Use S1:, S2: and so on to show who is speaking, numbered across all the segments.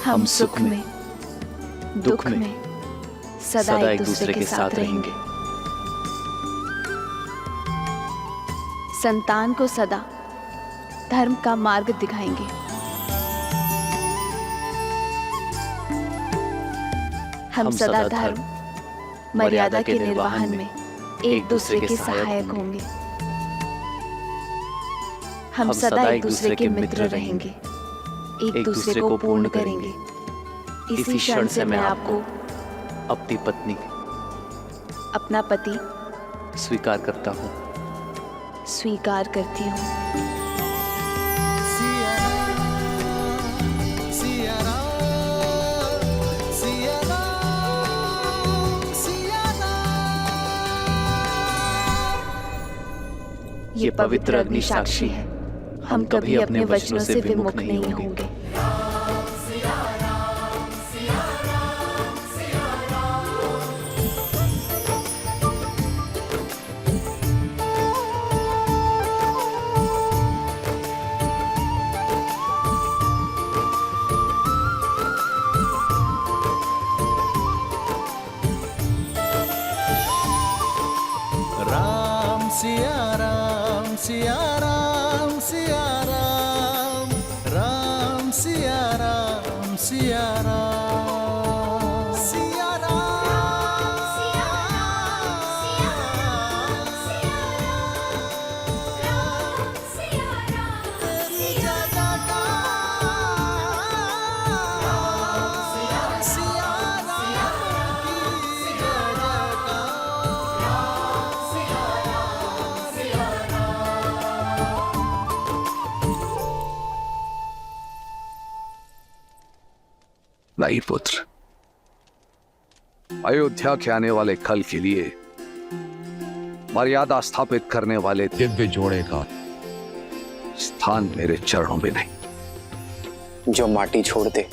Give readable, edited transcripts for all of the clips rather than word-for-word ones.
S1: हम सुख में दुख में सदा एक दूसरे के साथ रहेंगे। संतान को सदा धर्म का मार्ग दिखाएंगे। हम सदा धर्म मर्यादा के निर्वहन में एक दूसरे के सहायक होंगे। हम सदा एक दूसरे के मित्र रहेंगे, एक दूसरे को पूर्ण करेंगे। इसी क्षण से मैं आपको
S2: अपनी पत्नी
S1: अपना पति
S2: स्वीकार करता हूँ।
S1: स्वीकार करती हूँ। ये पवित्र अग्नि साक्षी है, हम कभी अपने वचनों से विमुख नहीं होंगे।
S3: राम सिया राम सिया राम सिया राम, राम सिया राम सिया राम, सिया राम सिया राम सिया राम, तेरी जगह का सिया राम की जगह का।
S4: नहीं पुत्र, अयोध्या के आने वाले कल के लिए मर्यादा स्थापित करने वाले दिव्य जोड़े का स्थान मेरे चरणों में नहीं।
S5: जो माटी छोड़ दे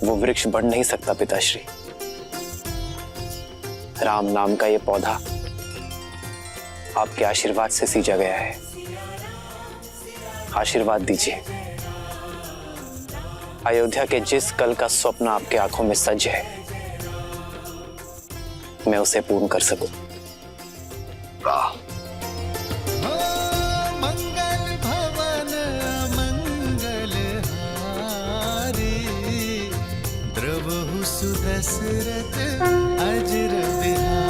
S5: वो वृक्ष बढ़ नहीं सकता पिताश्री। राम नाम का ये पौधा आपके आशीर्वाद से सींचा गया है। आशीर्वाद दीजिए, अयोध्या के जिस कल का स्वप्न आपके आंखों में सज है, मैं उसे पूर्ण कर सकूं।
S3: मंगल भवन मंगल हारी, द्रवहु सुदशरथ अजर बिहारी।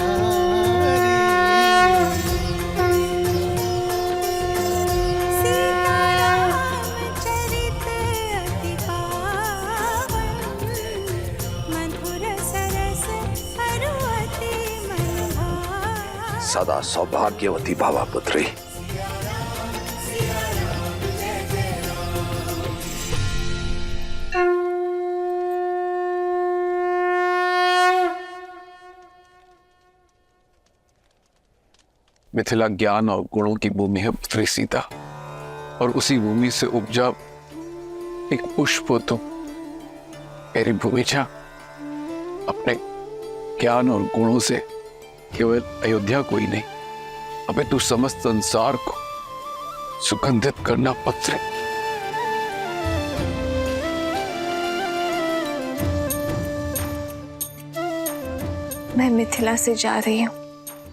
S4: सदा सौभाग्यवती भावा पुत्री। मिथिला ज्ञान और गुणों की भूमि है पुत्री सीता, और उसी भूमि से उपजा एक पुष्प हो तुम। मेरी भूमिजा अपने ज्ञान और गुणों से केवल अयोध्या को ही नहीं, अबे तू समस्त संसार को सुगंधित करना पुत्री।
S6: मैं मिथिला से जा रही हूँ,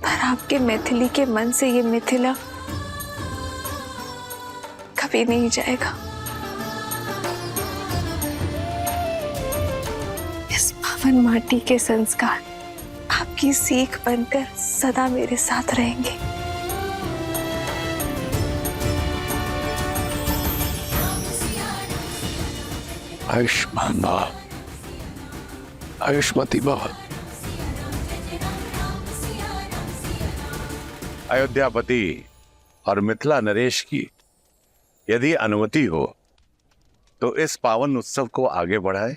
S6: पर आपके मैथिली के मन से ये मिथिला कभी नहीं जाएगा। इस पावन माटी के संस्कार आपकी सीख बनकर सदा मेरे साथ रहेंगे।
S4: आयुष्मान भव, आयुष्मती भव।
S7: अयोध्यापति और मिथिला नरेश की यदि अनुमति हो तो इस पावन उत्सव को आगे बढ़ाए।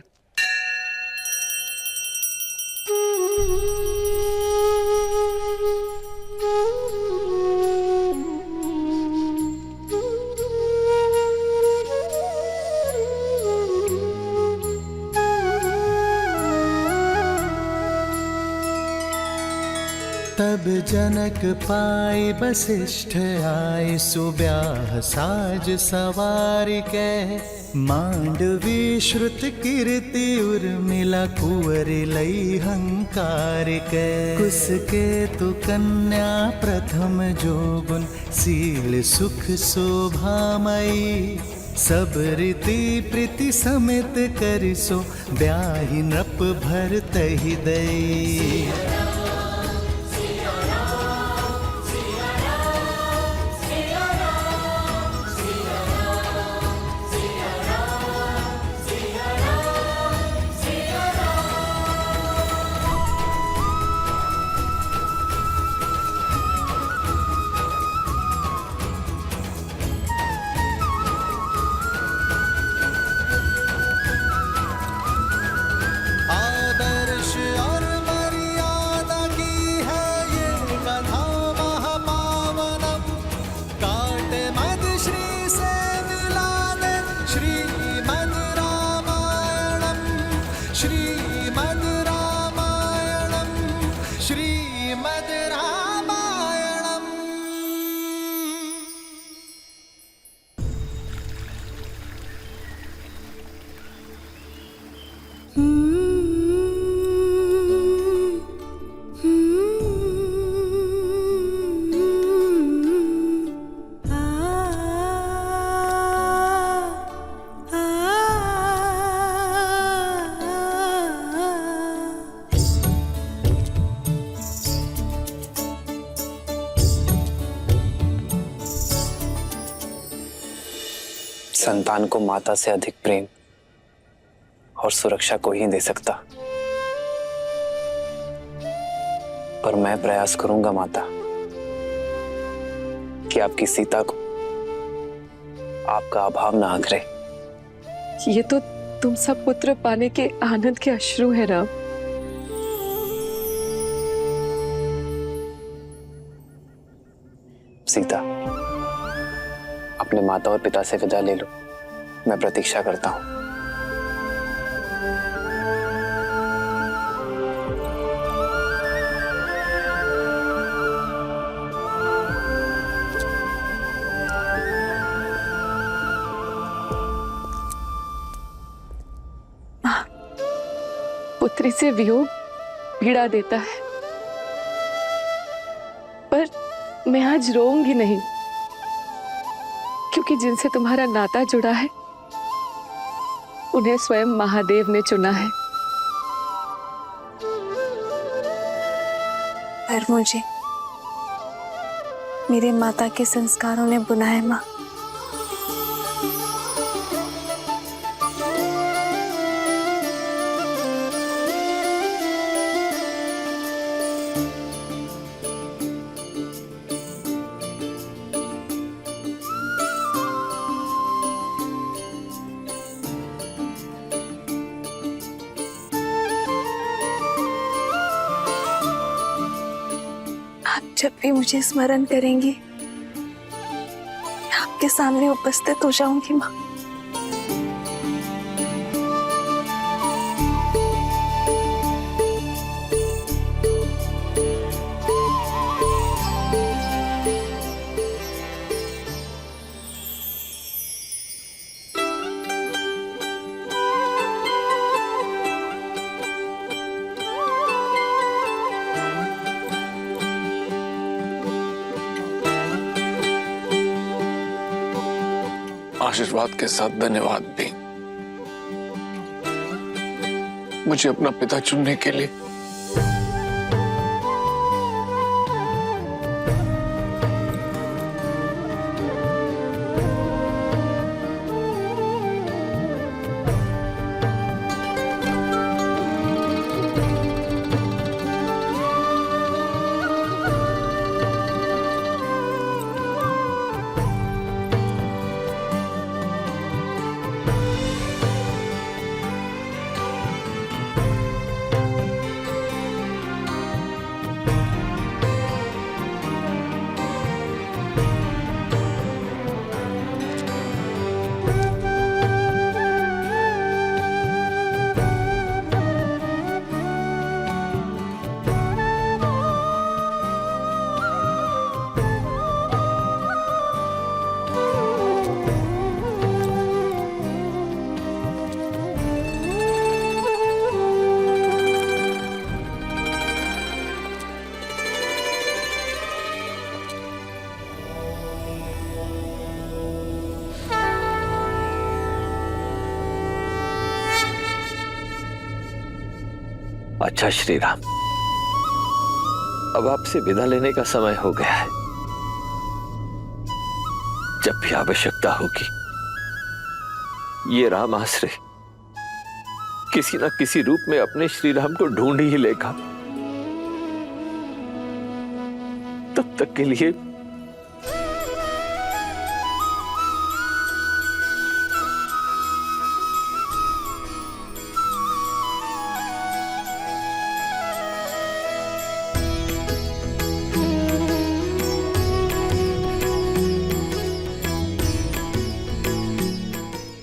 S3: तब जनक पाई वशिष्ठ आए, सुब्याह साज सवार के
S8: मांडवी श्रुत कीर्ति उर्मिला कुंवर लई हंकार के कुसके तु कन्या प्रथम जोगुन सील सुख शोभामयी सब रीति प्रीति समेत करिसो ब्याहि नृप भर तहि दई। आदर्श और मर्यादा की है ये कथा महापावनम काटे मद श्री से मिलाने श्रीमद् रामायणम श्रीमद् रामायणम श्रीमद् रामायणम।
S5: संतान को माता से अधिक प्रेम और सुरक्षा कोई ही दे सकता, पर मैं प्रयास करूंगा माता कि आपकी सीता को आपका अभाव ना आघरे।
S6: ये तो तुम सब पुत्र पाने के आनंद के अश्रु है राम।
S5: सीता, अपने माता और पिता से विदा ले लो, मैं प्रतीक्षा करता हूं।
S6: पुत्री से वियोग पीड़ा देता है, पर मैं आज रोऊंगी नहीं, क्योंकि जिनसे तुम्हारा नाता जुड़ा है उन्हें स्वयं महादेव ने चुना है।
S9: पर मुझे मेरे माता के संस्कारों ने बुनाया माँ। जब भी मुझे स्मरण करेंगी मैं आपके सामने उपस्थित हो जाऊंगी माँ।
S4: आशीर्वाद के साथ धन्यवाद भी, मुझे अपना पिता चुनने के लिए।
S10: अच्छा श्री राम, अब आपसे विदा लेने का समय हो गया है। जब भी आवश्यकता होगी ये राम आश्रय किसी न किसी रूप में अपने श्री राम को ढूंढ ही लेगा। तब तक के लिए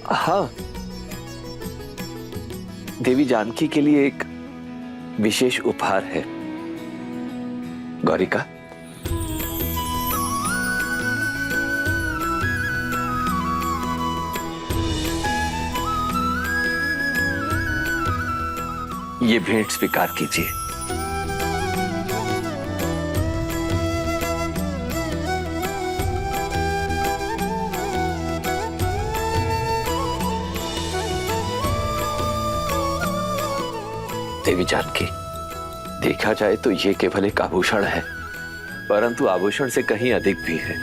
S10: हाँ, देवी जानकी के लिए एक विशेष उपहार है। गौरिका, ये भेंट स्वीकार कीजिए। देवी जानकी, देखा जाए तो ये केवल एक आभूषण है, परंतु आभूषण से कहीं अधिक भी है।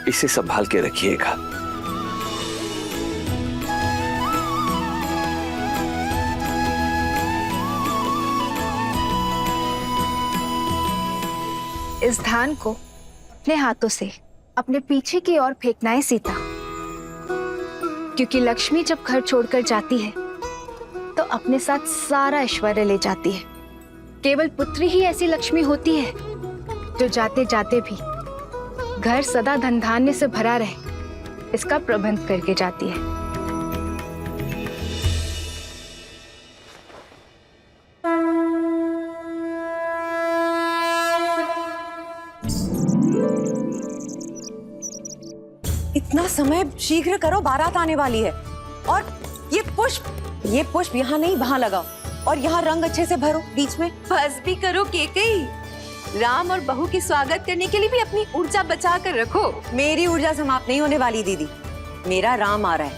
S10: इसे संभाल के रखिएगा।
S6: इस धान को अपने हाथों से अपने पीछे की ओर फेंकना है सीता, क्योंकि लक्ष्मी जब घर छोड़कर जाती है तो अपने साथ सारा ऐश्वर्य ले जाती है। केवल पुत्री ही ऐसी लक्ष्मी होती है जो जाते जाते भी घर सदा धन धान्य से भरा रहे, इसका प्रबंध करके जाती है।
S11: इतना समय शीघ्र करो, बारात आने वाली है। और ये पुष्प यहाँ नहीं, वहाँ लगाओ, और यहाँ रंग अच्छे से भरो बीच में।
S9: बस भी करो केकई, राम और बहू के स्वागत करने के लिए भी अपनी ऊर्जा बचा कर रखो।
S11: मेरी ऊर्जा समाप्त नहीं होने वाली दीदी। मेरा राम आ रहा है,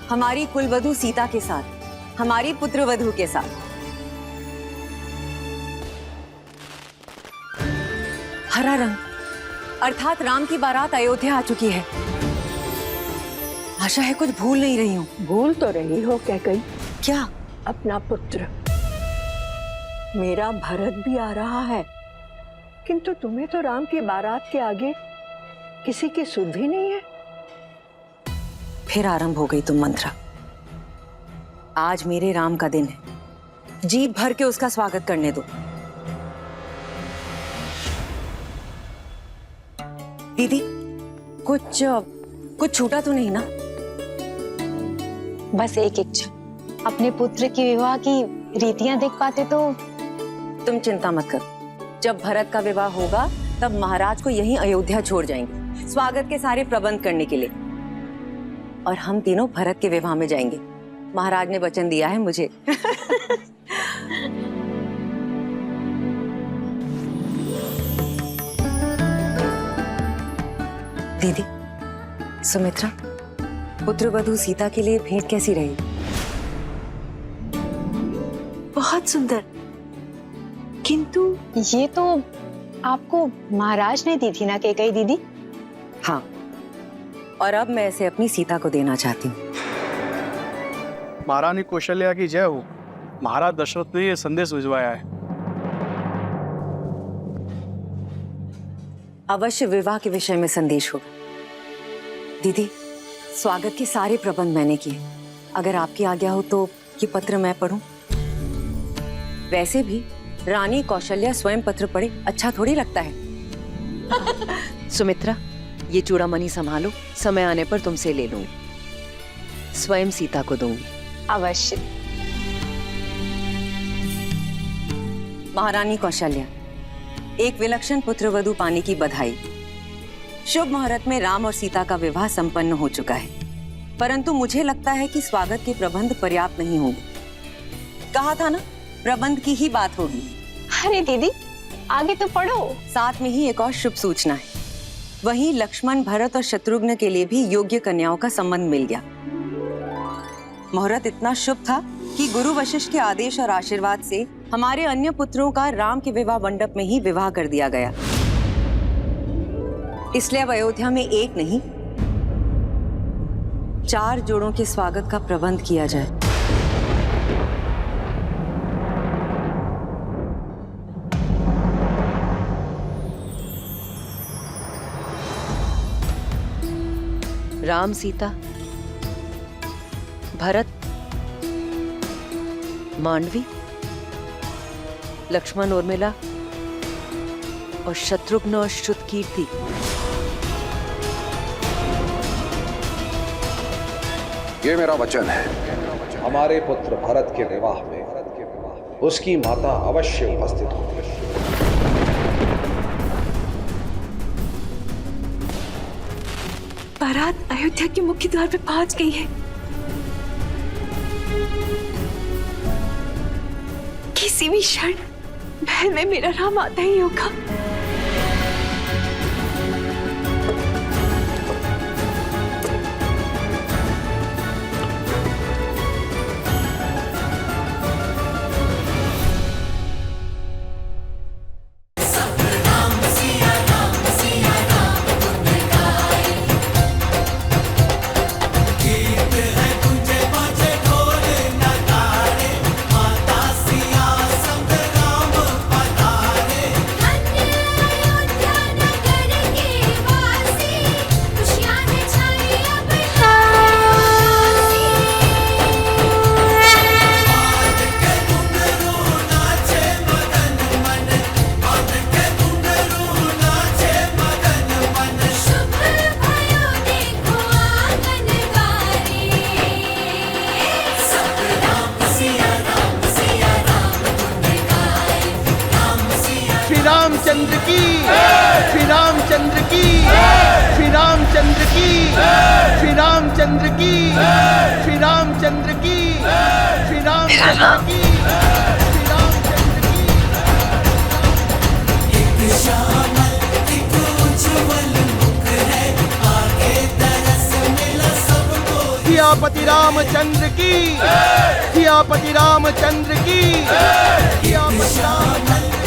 S11: हमारी कुलवधू सीता के साथ, हमारी पुत्रवधू के साथ। हरा रंग अर्थात राम की बारात अयोध्या आ चुकी है। आशा है कुछ भूल नहीं रही हूँ।
S12: भूल तो रही हो कैकई।
S11: क्या?
S12: अपना पुत्र। मेरा भरत भी आ रहा है, किंतु तुम्हें तो राम की बारात के आगे किसी की सुध भी नहीं है।
S11: फिर आरंभ हो गई तुम मंत्रा। आज मेरे राम का दिन है, जी भर के उसका स्वागत करने दो। दीदी, कुछ छूटा तो नहीं ना?
S6: बस एक इच्छा, अपने पुत्र की विवाह की रीतियां देख पाते तो।
S11: तुम चिंता मत करो, जब भरत का विवाह होगा तब महाराज को यहीं अयोध्या छोड़ जाएंगे स्वागत के सारे प्रबंध करने के लिए, और हम तीनों भरत के विवाह में जाएंगे। महाराज ने वचन दिया है मुझे। दीदी, सुमित्रा, पुत्रवधू सीता के लिए भेंट कैसी रही?
S9: बहुत सुंदर, किंतु
S6: ये तो आपको महाराज ने दी थी ना कैकई दीदी?
S11: हाँ, और अब मैं इसे अपनी सीता को देना चाहती हूँ।
S13: महारानी कौशल्या की जय हो। महाराज दशरथ ने ये संदेश भिजवाया है।
S11: अवश्य विवाह के विषय में संदेश होगा। दीदी, स्वागत के सारे प्रबंध मैंने किए। अगर आपकी आज्ञा हो तो ये पत्र मैं पढूं? वैसे भी रानी कौशल्या स्वयं पत्र पढ़े अच्छा थोड़ी लगता है।
S14: सुमित्रा, ये चूड़ामणि संभालो, समय आने पर तुमसे ले लूंगी। स्वयं सीता को दूंगी।
S6: अवश्य।
S11: महारानी कौशल्या, एक विलक्षण पुत्रवधू पाने की बधाई। शुभ मुहूर्त में राम और सीता का विवाह संपन्न हो चुका है, परंतु मुझे लगता है कि स्वागत के प्रबंध पर्याप्त नहीं होंगे। कहा था ना, प्रबंध की ही बात होगी।
S6: अरे दीदी, आगे तो पढ़ो।
S11: साथ में ही एक और शुभ सूचना है। वहीं लक्ष्मण, भरत और शत्रुघ्न के लिए भी योग्य कन्याओं का संबंध मिल गया। मुहूर्त इतना शुभ था कि गुरु वशिष्ठ के आदेश और आशीर्वाद से हमारे अन्य पुत्रों का राम के विवाह मंडप में ही विवाह कर दिया गया। इसलिए अब अयोध्या में एक नहीं 4 जोड़ों के स्वागत का प्रबंध किया जाए।
S14: राम सीता, भरत, मांडवी, लक्ष्मण उर्मिला और शत्रुघ्न और श्रुतकीर्ति।
S15: ये मेरा वचन है, हमारे पुत्र भरत के विवाह में उसकी माता अवश्य उपस्थित होगी।
S9: बारात अयोध्या के मुख्य द्वार पे पहुंच गई है। किसी भी क्षण महल में मेरा राम आता ही होगा।
S8: रामचंद्र की, श्री रामचंद्र की, श्री रामचंद्र की, श्री रामचंद्र की, श्री रामचंद्र की, श्री रामचंद्र की, श्री रामचंद्र की। एक श्यामल एक उज्ज्वल मुख है, आगे तरस मिला सबको। सियापति रामचंद्र की, सियापति रामचंद्र की, सियापति रामचंद्र की।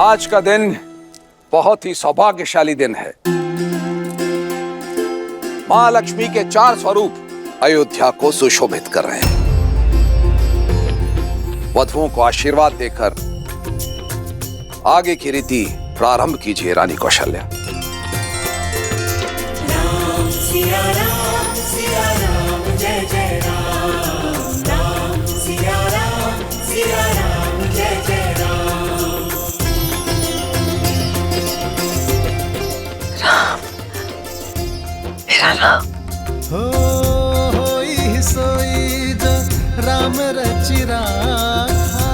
S15: आज का दिन बहुत ही सौभाग्यशाली दिन है। मां लक्ष्मी के 4 स्वरूप अयोध्या को सुशोभित कर रहे हैं। वधुओं को आशीर्वाद देकर आगे की रीति प्रारंभ कीजिए रानी कौशल्या।
S3: राम सिया राम जय जय राम, राम सिया राम जय जय राम।
S14: मेरा राम
S8: होई सोई जो राम रचि राखा,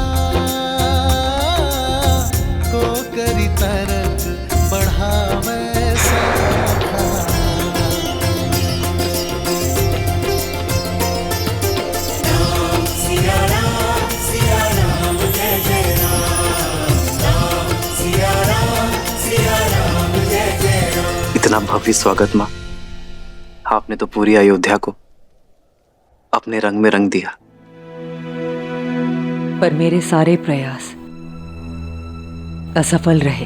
S8: को करी तरक बढ़ावे सखा।
S3: राम सिया राम जय जय राम, राम सिया राम जय जय राम।
S2: इतना भव्य स्वागत माँ, आपने तो पूरी अयोध्या को अपने रंग में रंग दिया।
S14: पर मेरे सारे प्रयास असफल रहे।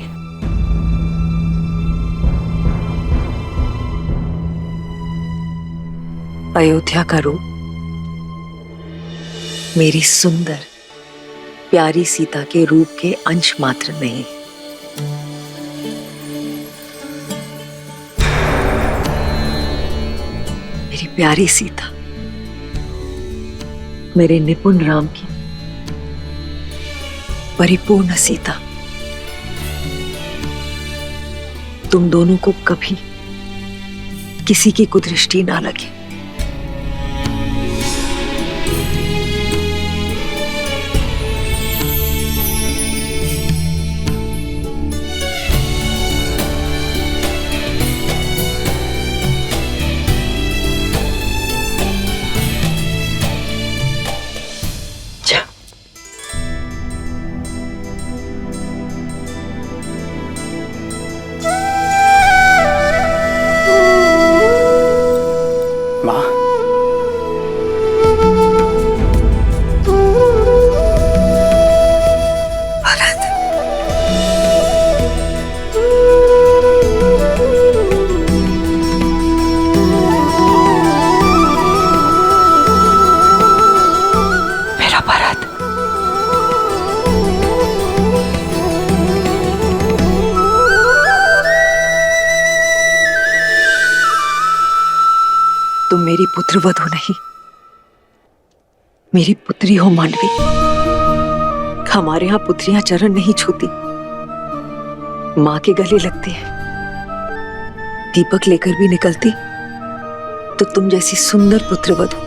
S14: अयोध्या का रूप मेरी सुंदर प्यारी सीता के रूप के अंश मात्र नहीं। मेरी प्यारी सीता
S11: मेरे निपुण राम की परिपूर्ण सीता, तुम दोनों को कभी किसी की कुदृष्टि ना लगे। तुम मेरी पुत्रवधू नहीं, मेरी पुत्री हो मांडवी। हमारे यहाँ पुत्रियां चरण नहीं छूती, माँ के गले लगती है। दीपक लेकर भी निकलती तो तुम जैसी सुंदर पुत्रवधू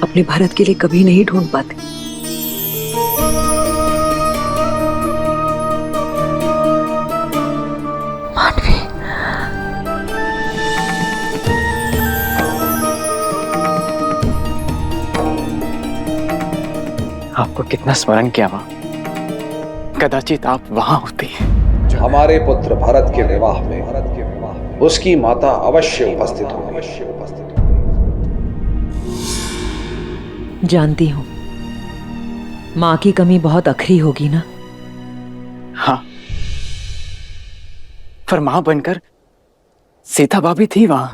S11: अपने भारत के लिए कभी नहीं ढूंढ पाते। मांडवी,
S5: आपको कितना स्मरण किया मां, कदाचित आप वहां होती।
S15: हमारे पुत्र भरत के विवाह में उसकी माता अवश्य उपस्थित होगी।
S11: जानती हूं मां की कमी बहुत अखरी होगी ना।
S5: हाँ, पर मां बनकर सीता भाभी थी वहां।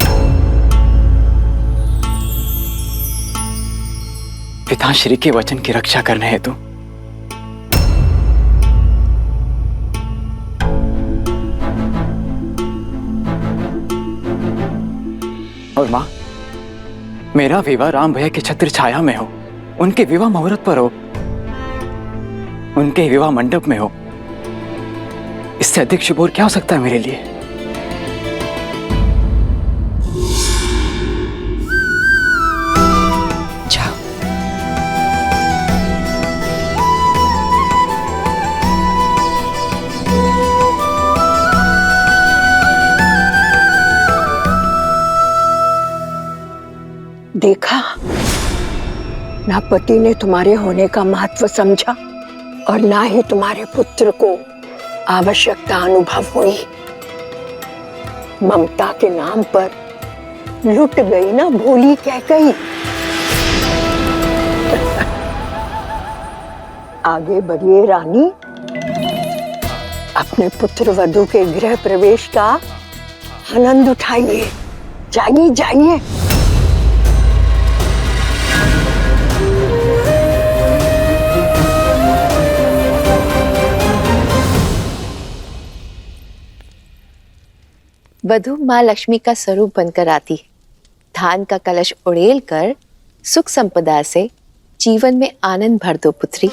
S5: पिताश्री के वचन की रक्षा करने हेतु और मां, मेरा विवाह राम भैया की छत्र छाया में हो, उनके विवाह मुहूर्त पर हो, उनके विवाह मंडप में हो। इससे अधिक शुभ और क्या हो सकता है मेरे लिए।
S12: देखा, ना पति ने तुम्हारे होने का महत्व समझा और ना ही तुम्हारे पुत्र को आवश्यकता अनुभव हुई। ममता के नाम पर लुट गई ना भोली कह गई। आगे बढ़िए रानी, अपने पुत्र वधू के गृह प्रवेश का आनंद उठाइए। जाइए जाइए।
S1: वधू माँ लक्ष्मी का स्वरूप बनकर आती है। धान का कलश उड़ेल कर सुख संपदा से जीवन में आनंद भर दो पुत्री।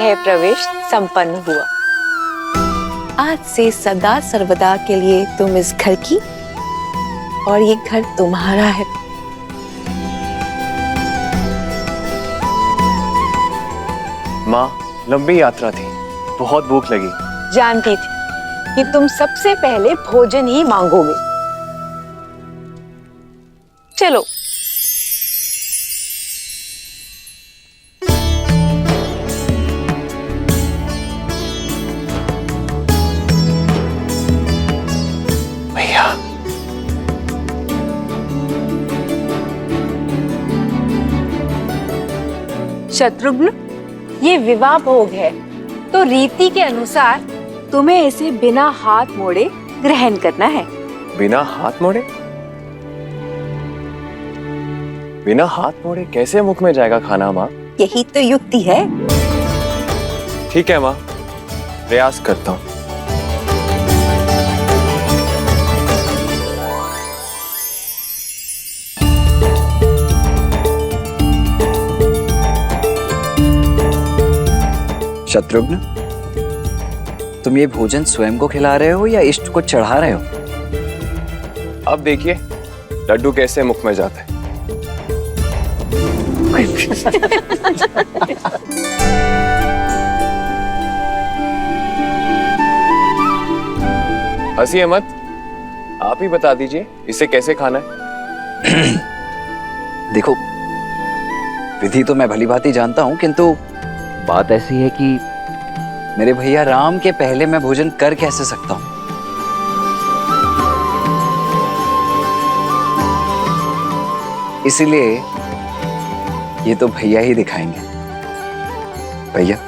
S1: गृह प्रवेश संपन्न हुआ। आज से सदा सर्वदा के लिए तुम इस घर की और ये घर तुम्हारा है।
S2: माँ, लंबी यात्रा थी, बहुत भूख लगी।
S14: जानती थी कि तुम सबसे पहले भोजन ही मांगोगे। चलो।
S2: भैया,
S6: शत्रुघ्न, ये विवाह भोग है, तो रीति के अनुसार तुम्हें इसे बिना हाथ मोड़े ग्रहण करना है।
S2: बिना हाथ मोड़े? बिना हाथ मोड़े कैसे मुख में जाएगा खाना माँ?
S1: यही तो युक्ति है।
S2: ठीक है माँ, प्रयास करता हूँ।
S5: शत्रुघ्न, तुम ये भोजन स्वयं को खिला रहे हो या इष्ट को चढ़ा रहे हो?
S2: अब देखिए लड्डू कैसे मुख में जाता है। हंसिए मत, आप ही बता दीजिए इसे कैसे खाना है।
S5: देखो, विधि तो मैं भली भांति जानता हूं, किंतु बात ऐसी है कि मेरे भैया राम के पहले मैं भोजन कर कैसे सकता हूं? इसीलिए ये तो भैया ही दिखाएंगे। भैया,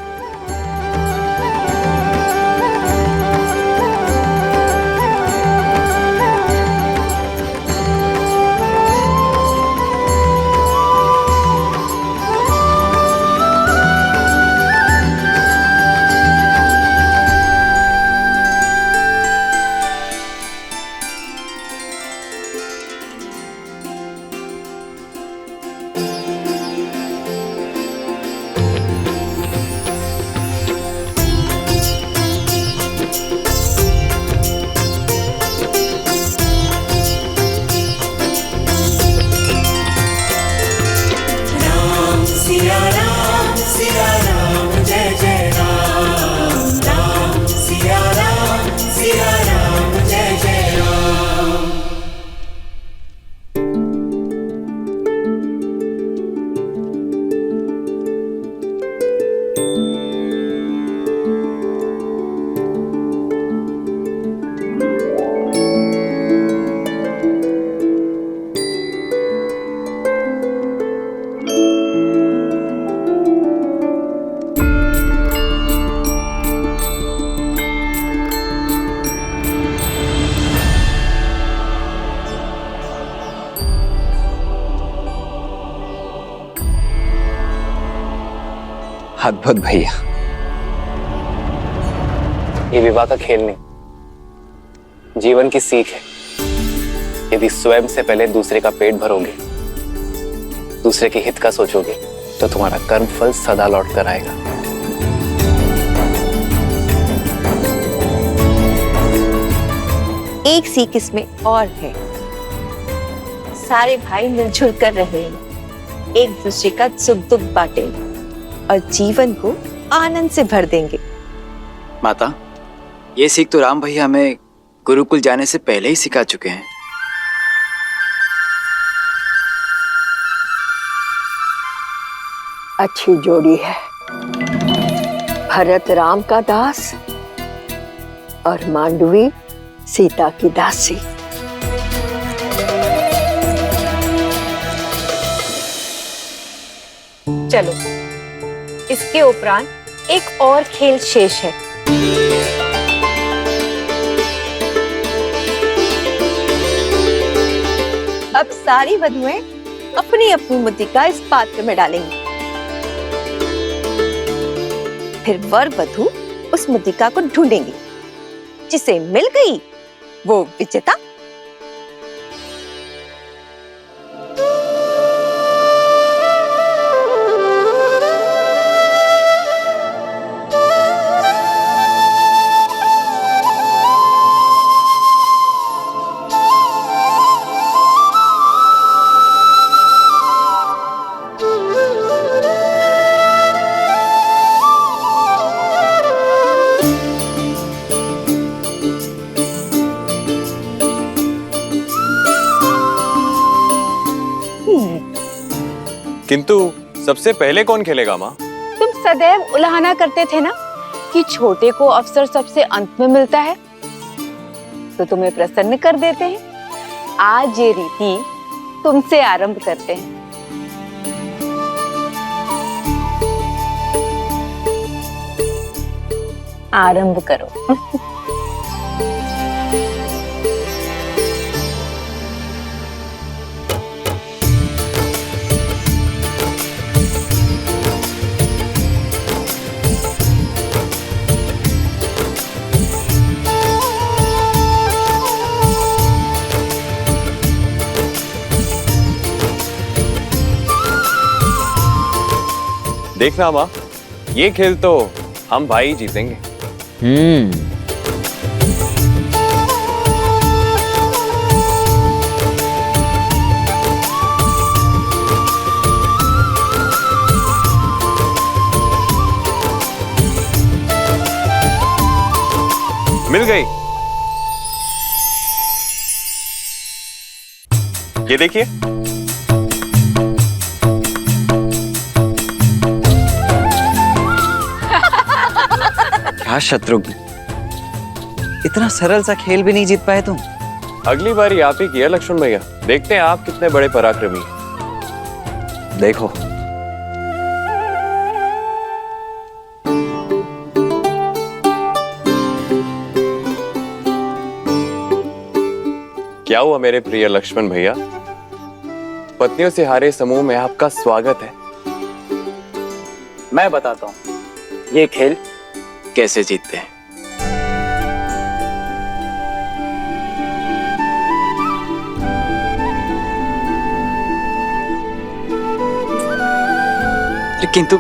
S5: अद्भुत भैया।
S2: ये विवाह का खेल नहीं, जीवन की सीख है। यदि स्वयं से पहले दूसरे का पेट भरोगे, दूसरे के हित का सोचोगे, तो तुम्हारा कर्म फल सदा लौट कर आएगा।
S1: एक सीख इसमें और है, सारे भाई मिलजुल कर रहेंगे, एक दूसरे का सुख दुख बांटेंगे और जीवन को आनंद से भर देंगे।
S5: माता, ये सीख तो राम भैया हमें गुरुकुल जाने से पहले ही सिखा चुके हैं।
S12: अच्छी जोड़ी है, भरत राम का दास और मांडवी सीता की दासी।
S6: चलो, इसके उपरांत एक और खेल शेष है।
S1: अब सारी वधुएं अपनी अपनी मुद्रिका इस पात्र में डालेंगी, फिर वर वधु उस मुद्रिका को ढूंढेंगी, जिसे मिल गई वो विजेता।
S2: सबसे पहले कौन खेलेगा माँ?
S1: तुम सदैव उलाहना करते थे ना कि छोटे को अवसर सबसे अंत में मिलता है, तो तुम्हें प्रसन्न कर देते हैं। आज ये रीति तुमसे आरंभ करते हैं। आरंभ करो।
S2: देखना माँ, ये खेल तो हम भाई जीतेंगे। मिल गई। ये देखिए।
S5: क्या शत्रुघ्न, इतना सरल सा खेल भी नहीं जीत पाए तुम?
S2: अगली बारी आप ही किया लक्ष्मण भैया, देखते हैं आप कितने बड़े पराक्रमी हैं।
S5: देखो।
S2: क्या हुआ मेरे प्रिय लक्ष्मण भैया? पत्नियों से हारे समूह में आपका स्वागत है।
S16: मैं बताता हूँ ये खेल कैसे जीतते हैं। किंतु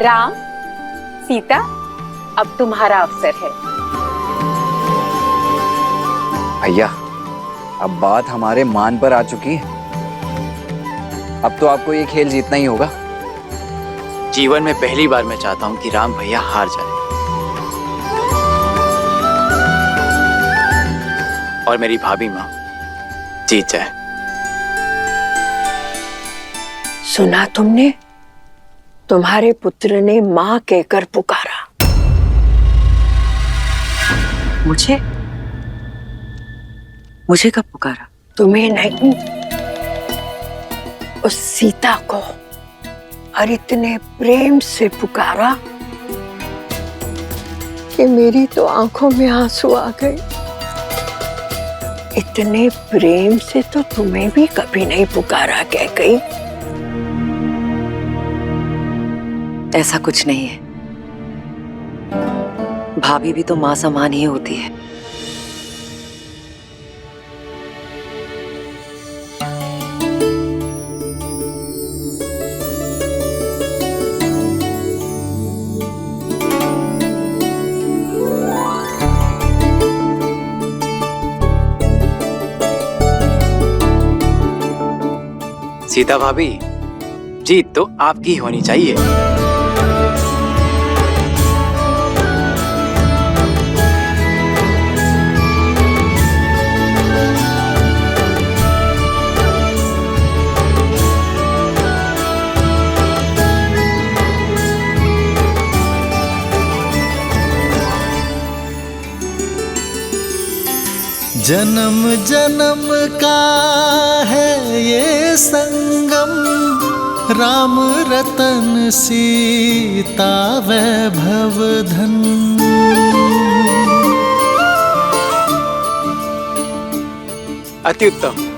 S1: राम, सीता, अब तुम्हारा अवसर है।
S5: भैया, अब बात हमारे मान पर आ चुकी है। अब तो आपको ये खेल जीतना ही होगा।
S16: जीवन में पहली बार मैं चाहता हूं कि राम भैया हार जाए और मेरी भाभी माँ जीत जाए।
S12: सुना तुमने? तुम्हारे पुत्र ने माँ कहकर पुकारा।
S11: मुझे कब पुकारा?
S12: तुम्हें नहीं, उस सीता को। और इतने प्रेम से पुकारा कि मेरी तो आंखों में आंसू आ गए। इतने प्रेम से तो तुम्हें भी कभी नहीं पुकारा कैकेयी।
S11: ऐसा कुछ नहीं है, भाभी भी तो माँ समान ही होती है।
S16: सीता भाभी, जीत तो आपकी होनी चाहिए।
S8: जन्म जन्म का है ये संगम, राम रतन सीता वैभव धन।
S16: अति उत्तम।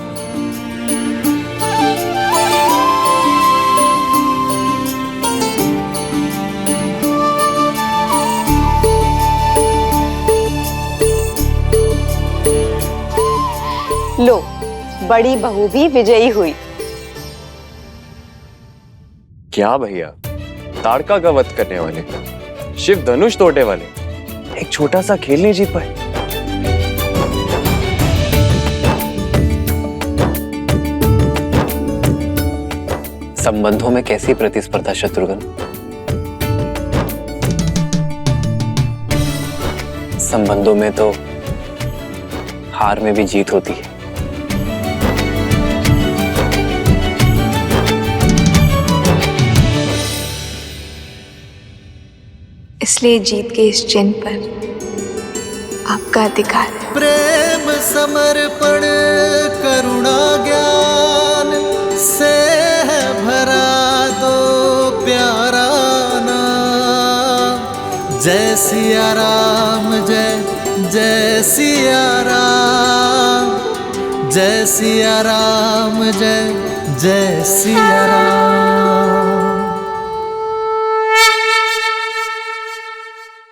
S1: लो, बड़ी बहू भी विजयी हुई।
S2: क्या भैया, ताड़का का वध करने वाले, शिव धनुष तोड़ने वाले, एक छोटा सा खेल नहीं जीत पाए। संबंधों में कैसी प्रतिस्पर्धा शत्रुघ्न? संबंधों में तो हार में भी जीत होती है।
S9: इसलिए जीत के इस चिन्ह पर आपका अधिकार है।
S8: प्रेम समर्पण करुणा ज्ञान से है भरा दो प्यारा नाम। जय सिया राम जय जय सिया राम, जय सिया राम जय जय सिया राम।